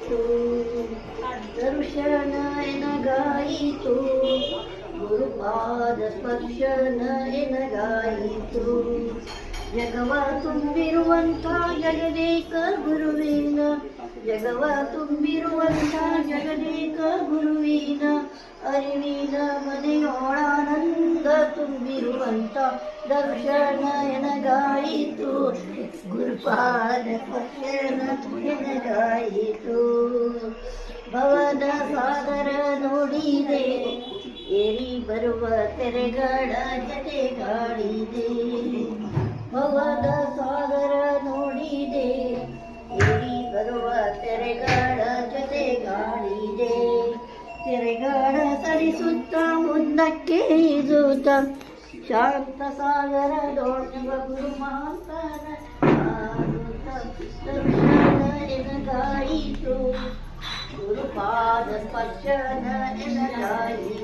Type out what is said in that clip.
ಎನಗಾಯಿತು ದರ್ಶನ ಎನಗಾಯಿತು ಗುರುಪಾದ ಸ್ಪರ್ಶನ ಎನಗಾಯಿತು ಜಗವ ತುಂಬಿರುವಂಥ ಜಗದೇಕ ಗುರುವಿನ ಜಗವ ತುಂಬಿರುವಂಥ ಜಗದೇಕ ಗುರುವಿನ ಅರಿವಿನ ಮನೆಯೊಳಾನಂದ ತುಂಬಿರುವಂಥ ದರ್ಶನ ಎನಗಾಯಿತು ಗುರುಪಾದ ಸ್ಪರ್ಶನ ಎನಗಾಯಿತು ಭವದ ಸಾಗರ ನೋಡಿದೆ ಏರಿ ಬರುವ ತೆರೆಗಳ ಜತೆಗಾಡಿದೆ ಭವದ ಸಾಗರ ನೋಡಿದೆ ಏರಿ ಬರುವ ತೆರೆಗಳ ಜತೆಗಾಡಿದೆ ತೆರೆಗಳ ಸರಿಸುತ್ತ ಮುಂದಕ್ಕೆ ಈಜುತ್ತ ಶಾಂತ ಸಾಗರ ದೊಡ್ಡ ಗುರುಮಾಂತರ ದರ್ಶನ ಎನಗಾಯಿತು ಗುರುಪಾದ ಸ್ಪರ್ಶನ ಎನಗಾಯಿತು